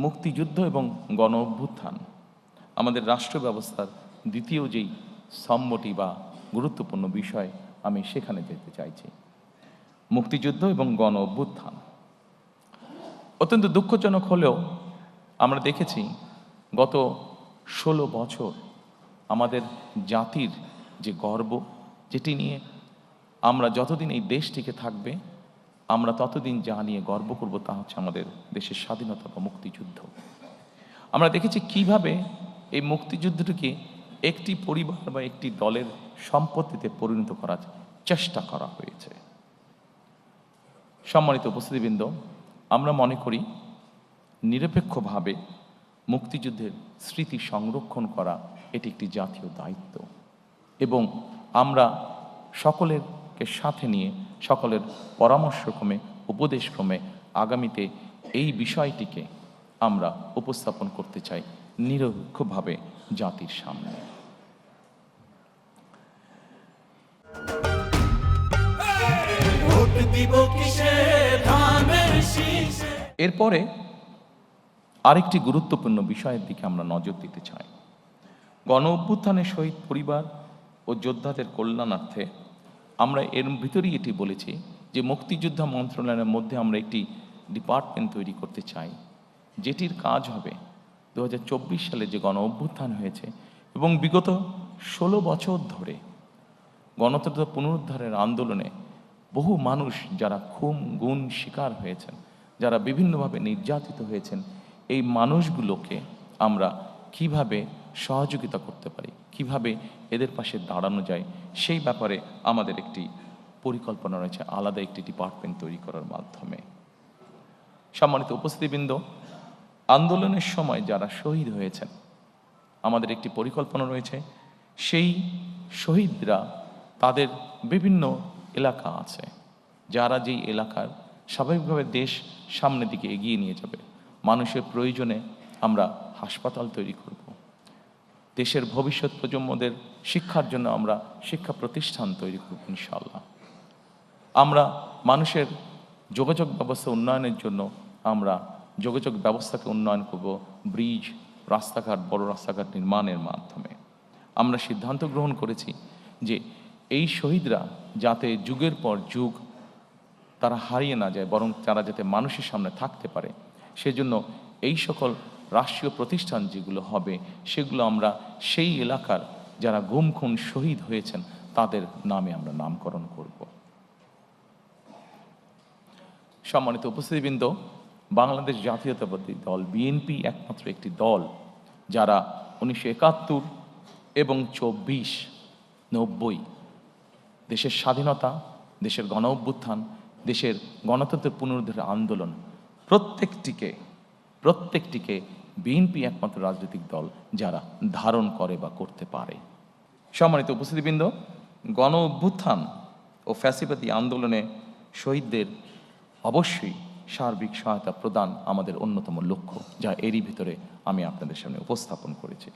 মুক্তিযুদ্ধ এবং গণ অভ্যুত্থান আমাদের রাষ্ট্র ব্যবস্থার দ্বিতীয় যেই স্তম্ভটি বা গুরুত্বপূর্ণ বিষয়, আমি সেখানে যেতে চাইছি। মুক্তিযুদ্ধ এবং গণ অভ্যুত্থান অত্যন্ত দুঃখজনক হলেও আমরা দেখেছি গত 16 বছর আমাদের জাতির যে গর্ব, যেটি নিয়ে আমরা যতদিন এই দেশটিকে থাকবে আমরা ততদিন যা নিয়ে গর্ব করব তা হচ্ছে আমাদের দেশের স্বাধীনতা বা মুক্তিযুদ্ধ। আমরা দেখেছি কিভাবে এই মুক্তিযুদ্ধটিকে একটি পরিবার বা একটি দলের সম্পত্তিতে পরিণত করার চেষ্টা করা হয়েছে। সম্মানিত উপস্থিতিবৃন্দ, আমরা মনে করি নিরপেক্ষভাবে মুক্তিযুদ্ধের স্মৃতি সংরক্ষণ করা এটি একটি জাতীয় দায়িত্ব এবং আমরা সকলেরকে সাথে নিয়ে সকলের পরামর্শক্রমে উপদেশক্রমে আগামীতে এই বিষয়টিকে আমরা উপস্থাপন করতে চাই নিরপেক্ষভাবে জাতির সামনে। এরপরে আরেকটি গুরুত্বপূর্ণ বিষয়ের দিকে আমরা নজর দিতে চাই। গণ অভ্যুত্থানের শহীদ পরিবার ও যোদ্ধাদের কল্যাণার্থে আমরা এর ভিতরেই এটি বলেছি যে মুক্তিযোদ্ধা মন্ত্রণালয়ের মধ্যে আমরা একটি ডিপার্টমেন্ট তৈরি করতে চাই, যেটির কাজ হবে 2024 সালে যে গণ অভ্যুত্থান হয়েছে এবং বিগত 16 বছর ধরে গণতন্ত্র পুনরুদ্ধারের আন্দোলনে বহু মানুষ যারা খুন গুম শিকার হয়েছেন, যারা বিভিন্নভাবে নির্যাতিত হয়েছেন, এই মানুষগুলোকে আমরা কিভাবে সহযোগিতা করতে পারি, কিভাবে এদের পাশে দাঁড়ানো যায়, সেই ব্যাপারে আমাদের একটি পরিকল্পনা রয়েছে আলাদা একটি ডিপার্টমেন্ট তৈরি করার মাধ্যমে। সম্মানিত উপস্থিতিবৃন্দ, আন্দোলনের সময় যারা শহীদ হয়েছেন আমাদের একটি পরিকল্পনা রয়েছে, সেই শহীদরা তাদের বিভিন্ন এলাকা আছে, যারা যেই এলাকার স্বাভাবিকভাবে দেশ সামনের দিকে এগিয়ে নিয়ে যাবে। মানুষের প্রয়োজনে আমরা হাসপাতাল তৈরি করব, দেশের ভবিষ্যৎ প্রজন্মদের শিক্ষার জন্য আমরা শিক্ষা প্রতিষ্ঠান তৈরি করব ইনশাআল্লাহ। আমরা মানুষের যোগাযোগ ব্যবস্থা উন্নয়নের জন্য আমরা যোগাযোগ ব্যবস্থাকে উন্নয়ন করব, ব্রিজ, রাস্তাঘাট, বড় রাস্তাঘাট নির্মাণের মাধ্যমে। আমরা সিদ্ধান্ত গ্রহণ করেছি যে এই শহীদরা যাতে যুগের পর যুগ তারা হারিয়ে না যায়, বরং তারা যাতে মানুষের সামনে থাকতে পারে, সেজন্য এই সকল রাষ্ট্রীয় প্রতিষ্ঠান যেগুলো হবে সেগুলো আমরা সেই এলাকার যারা গুম খুন শহীদ হয়েছেন তাদের নামে আমরা নামকরণ করব। সম্মানিত উপস্থিতিবৃন্দ, বাংলাদেশ জাতীয়তাবাদী দল বিএনপি একমাত্র একটি দল যারা 1971 এবং 24-90 দেশের স্বাধীনতা, দেশের গণ অভ্যুত্থান, দেশের গণতন্ত্রের পুনরুদ্ধারের আন্দোলন প্রত্যেকটিকে বিএনপি একমাত্র রাজনৈতিক দল যারা ধারণ করে বা করতে পারে। সম্মানিত উপস্থিতিবৃন্দ, গণ অভ্যুত্থান ও ফ্যাসিবাদী আন্দোলনে শহীদদের অবশ্যই সার্বিক সহায়তা প্রদান আমাদের অন্যতম লক্ষ্য, যা এরই ভিতরে আমি আপনাদের সামনে উপস্থাপন করেছি।